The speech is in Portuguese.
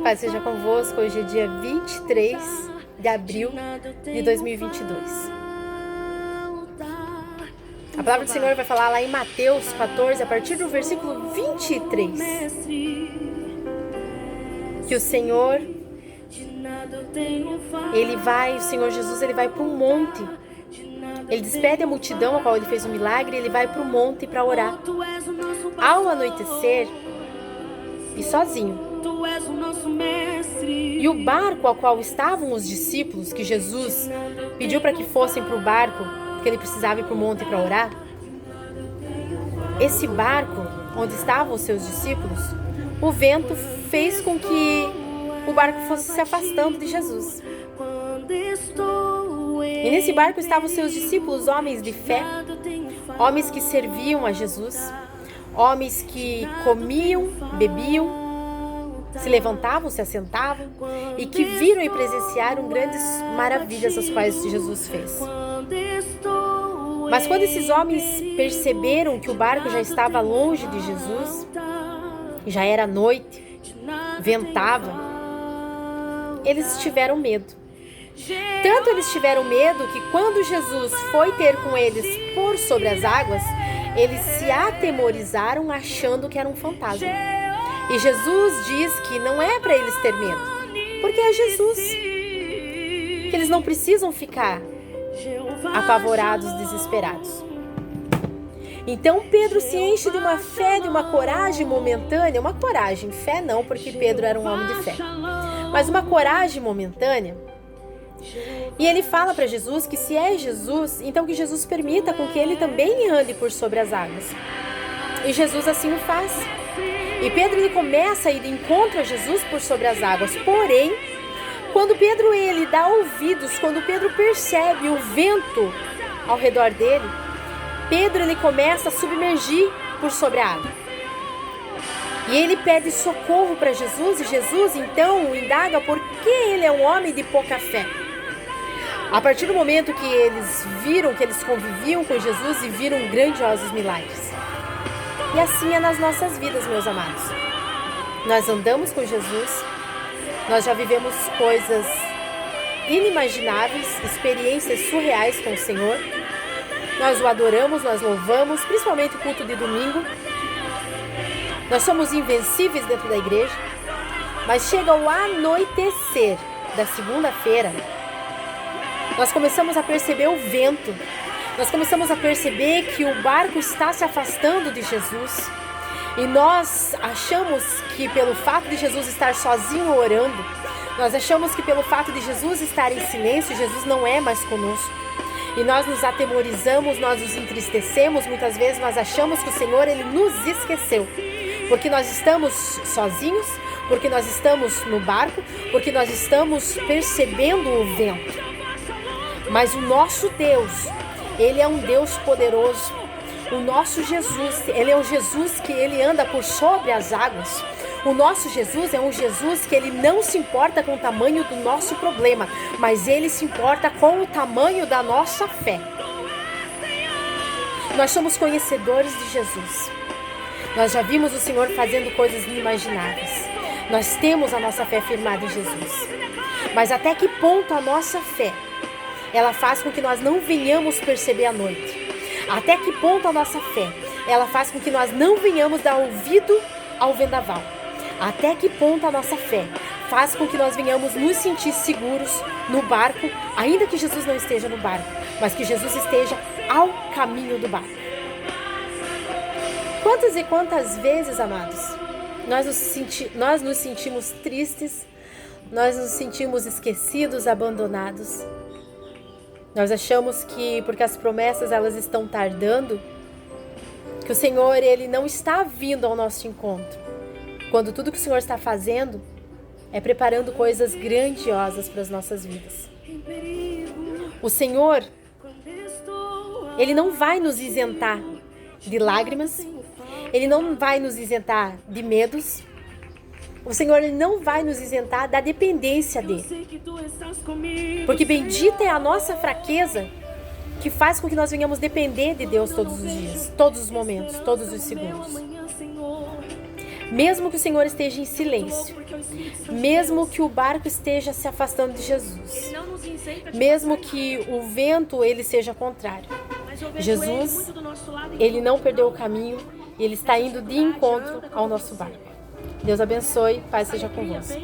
Paz seja convosco. Hoje é dia 23 de abril de 2022. A palavra do Senhor vai falar lá em Mateus 14, a partir do versículo 23. Que o Senhor, o Senhor Jesus, ele vai para um monte. Ele despede a multidão a qual ele fez um milagre, ele vai para o monte para orar. Ao anoitecer, e sozinho. E o barco ao qual estavam os discípulos, que Jesus pediu para que fossem para o barco, porque ele precisava ir para o monte para orar. Esse barco, onde estavam os seus discípulos, o vento fez com que o barco fosse se afastando de Jesus. E nesse barco estavam os seus discípulos, homens de fé, homens que serviam a Jesus, homens que comiam, bebiam, se levantavam, se assentavam e que viram e presenciaram grandes maravilhas as quais Jesus fez. Mas quando esses homens perceberam que o barco já estava longe de Jesus, já era noite, ventava, eles tiveram medo. Tanto eles tiveram medo que quando Jesus foi ter com eles por sobre as águas, eles se atemorizaram achando que era um fantasma. E Jesus diz que não é para eles ter medo, porque é Jesus. Que eles não precisam ficar apavorados, desesperados. Então Pedro se enche de uma fé, de uma coragem momentânea, uma coragem, fé não, porque Pedro era um homem de fé, mas uma coragem momentânea. E ele fala para Jesus que se é Jesus, então que Jesus permita com que ele também ande por sobre as águas. E Jesus assim o faz. E Pedro ele começa a ir de encontro a Jesus por sobre as águas. Porém, quando Pedro ele dá ouvidos, quando Pedro percebe o vento ao redor dele, Pedro ele começa a submergir por sobre a água. E ele pede socorro para Jesus, e Jesus então o indaga por que ele é um homem de pouca fé. A partir do momento que eles viram, que eles conviviam com Jesus e viram grandiosos milagres. E assim é nas nossas vidas, meus amados. Nós andamos com Jesus, nós já vivemos coisas inimagináveis, experiências surreais com o Senhor. Nós o adoramos, nós louvamos, principalmente o culto de domingo. Nós somos invencíveis dentro da igreja. Mas chega o anoitecer da segunda-feira, nós começamos a perceber o vento. Nós começamos a perceber que o barco está se afastando de Jesus. E nós achamos que pelo fato de Jesus estar sozinho orando, nós achamos que pelo fato de Jesus estar em silêncio, Jesus não é mais conosco. E nós nos atemorizamos, nós nos entristecemos, muitas vezes nós achamos que o Senhor ele nos esqueceu. Porque nós estamos sozinhos, porque nós estamos no barco, porque nós estamos percebendo o vento. Mas o nosso Deus, ele é um Deus poderoso. O nosso Jesus, ele é um Jesus que ele anda por sobre as águas. O nosso Jesus é um Jesus que ele não se importa com o tamanho do nosso problema, mas ele se importa com o tamanho da nossa fé. Nós somos conhecedores de Jesus. Nós já vimos o Senhor fazendo coisas inimagináveis. Nós temos a nossa fé firmada em Jesus. Mas até que ponto a nossa fé ela faz com que nós não venhamos perceber a noite? Até que ponto a nossa fé ela faz com que nós não venhamos dar ouvido ao vendaval? Até que ponto a nossa fé faz com que nós venhamos nos sentir seguros no barco, ainda que Jesus não esteja no barco, mas que Jesus esteja ao caminho do barco? Quantas e quantas vezes, amados, nós nos sentimos tristes, nós nos sentimos esquecidos, abandonados. Nós achamos que porque as promessas elas estão tardando, que o Senhor ele não está vindo ao nosso encontro. Quando tudo que o Senhor está fazendo é preparando coisas grandiosas para as nossas vidas. O Senhor, ele não vai nos isentar de lágrimas, ele não vai nos isentar de medos. O Senhor ele não vai nos isentar da dependência dele. Porque bendita é a nossa fraqueza que faz com que nós venhamos depender de Deus todos os dias, todos os momentos, todos os segundos. Mesmo que o Senhor esteja em silêncio, mesmo que o barco esteja se afastando de Jesus, mesmo que o vento ele seja contrário, Jesus, ele não perdeu o caminho e ele está indo de encontro ao nosso barco. Deus abençoe, paz seja convosco.